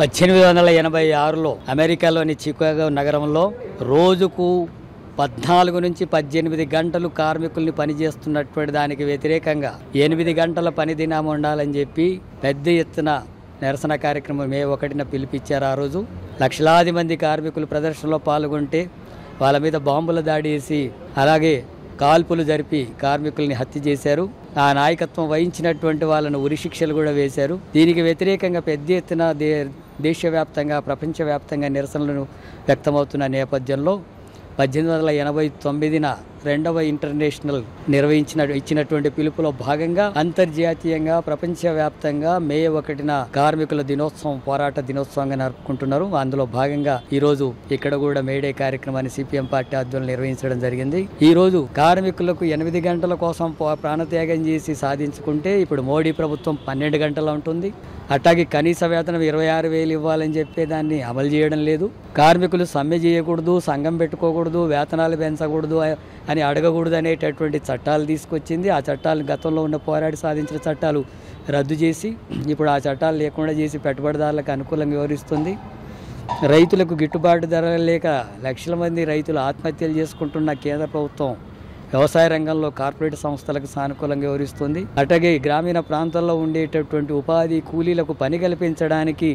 1886లో అమెరికాలోని చికాగో నగరంలో రోజుకు 14 నుంచి 18 గంటలు కార్మికుల్ని పనిచేస్తున్నటువంటి దానికి వ్యతిరేకంగా 8 గంటల పని దినం ఉండాలని చెప్పి పెద్ద ఎత్తున నిరసన కార్యక్రమం మే 1న పిలిపించారు. ఆ రోజు లక్షలాది మంది కార్మికులు ప్రదర్శనలో పాల్గొంటే వాళ్ళ మీద బాంబుల దాడి చేసి అలాగే కాల్పులు జరిపి కార్మికుల్ని హత్య చేశారు. ఆ నాయకత్వం వహించినటువంటి వాళ్ళను ఉరిశిక్షలు కూడా వేశారు. దీనికి వ్యతిరేకంగా పెద్ద ఎత్తున దేశవ్యాప్తంగా ప్రపంచవ్యాప్తంగా నిరసనలు వ్యక్తమవుతున్న నేపథ్యంలో 1889న 2వ ఇంటర్నేషనల్ ఇచ్చినటువంటి పిలుపులో భాగంగా అంతర్జాతీయంగా ప్రపంచవ్యాప్తంగా మే 1న కార్మికుల దినోత్సవం పోరాట దినోత్సవంగా జరుపుకుంటున్నారు. అందులో భాగంగా ఈ రోజు ఇక్కడ కూడా మేడే కార్యక్రమాన్ని సిపిఎం పార్టీ ఆధ్వర్యంలో నిర్వహించడం జరిగింది. ఈ రోజు కార్మికులకు 8 గంటల కోసం ప్రాణత్యాగం చేసి సాధించుకుంటే ఇప్పుడు మోడీ ప్రభుత్వం 12 గంటలు ఉంటుంది. అట్లాగే కనీస వేతనం 26,000 ఇవ్వాలని చెప్పే దాన్ని అమలు చేయడం లేదు. కార్మికులు సమ్మె చేయకూడదు, సంఘం పెట్టుకోకూడదు, వేతనాలు పెంచకూడదు అని అడగకూడదు అనేటటువంటి చట్టాలు తీసుకొచ్చింది. ఆ చట్టాలు గతంలో ఉన్న పోరాడి సాధించిన చట్టాలు రద్దు చేసి ఇప్పుడు ఆ చట్టాలు లేకుండా చేసి పెట్టుబడిదారులకు అనుకూలంగా వివరిస్తుంది. రైతులకు గిట్టుబాటు ధర లేక లక్షల మంది రైతులు ఆత్మహత్యలు చేసుకుంటున్న కేంద్ర ప్రభుత్వం వ్యవసాయ రంగంలో కార్పొరేట్ సంస్థలకు సానుకూలంగా వివరిస్తుంది. అట్లాగే గ్రామీణ ప్రాంతాల్లో ఉండేటటువంటి ఉపాధి కూలీలకు పని కల్పించడానికి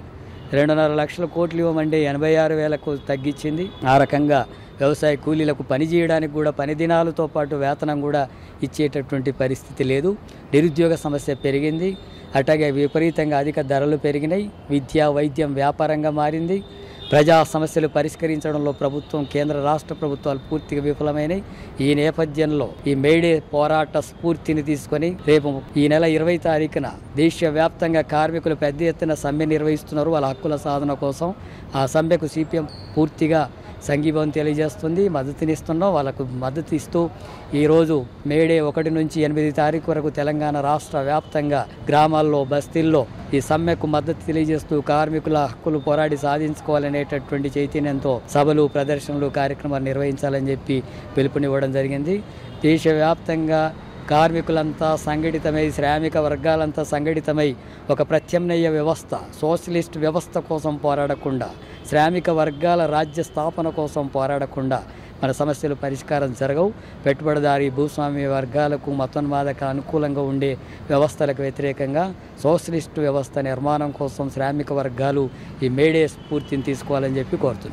2.5 లక్షల కోట్లు ఇవ్వమంటే 86,000కు తగ్గించింది. ఆ రకంగా వ్యవసాయ కూలీలకు పని చేయడానికి కూడా పని దినాలతో పాటు వేతనం కూడా ఇచ్చేటటువంటి పరిస్థితి లేదు. నిరుద్యోగ సమస్య పెరిగింది. అట్లాగే విపరీతంగా అధిక ధరలు పెరిగినాయి. విద్య వైద్యం వ్యాపారంగా మారింది. ప్రజా సమస్యలు పరిష్కరించడంలో ప్రభుత్వం కేంద్ర రాష్ట్ర ప్రభుత్వాలు పూర్తిగా విఫలమైనవి. ఈ నేపథ్యంలో ఈ మేడే పోరాట స్ఫూర్తిని తీసుకొని రేపు ఈ నెల 20వ తారీఖున దేశవ్యాప్తంగా కార్మికులు పెద్ద ఎత్తున సమ్మె నిర్వహిస్తున్నారు వాళ్ళ హక్కుల సాధన కోసం. ఆ సమ్మెకు సిపిఎం పూర్తిగా సంఘీభావం తెలియజేస్తుంది, మద్దతునిస్తున్నాం. వాళ్ళకు మద్దతు ఇస్తూ ఈరోజు మేడే 1 నుంచి 8 తారీఖు వరకు తెలంగాణ రాష్ట్ర వ్యాప్తంగా గ్రామాల్లో బస్తీల్లో ఈ సమ్మెకు మద్దతు తెలియజేస్తూ కార్మికుల హక్కులు పోరాడి సాధించుకోవాలనేటటువంటి చైతన్యంతో సభలు ప్రదర్శనలు కార్యక్రమాలు నిర్వహించాలని చెప్పి పిలుపునివ్వడం జరిగింది. దేశవ్యాప్తంగా కార్మికులంతా సంఘటితమై శ్రామిక వర్గాలంతా సంఘటితమై ఒక ప్రత్యామ్నాయ వ్యవస్థ సోషలిస్ట్ వ్యవస్థ కోసం పోరాడకుండా శ్రామిక వర్గాల రాజ్య స్థాపన కోసం పోరాడకుండా మన సమస్యలు పరిష్కారం జరగవు. పెట్టుబడిదారీ భూస్వామ్య వర్గాలకు మతోన్మాదక అనుకూలంగా ఉండే వ్యవస్థలకు వ్యతిరేకంగా సోషలిస్టు వ్యవస్థ నిర్మాణం కోసం శ్రామిక వర్గాలు ఈ మేడే స్ఫూర్తిని తీసుకోవాలని చెప్పి కోరుతుంది.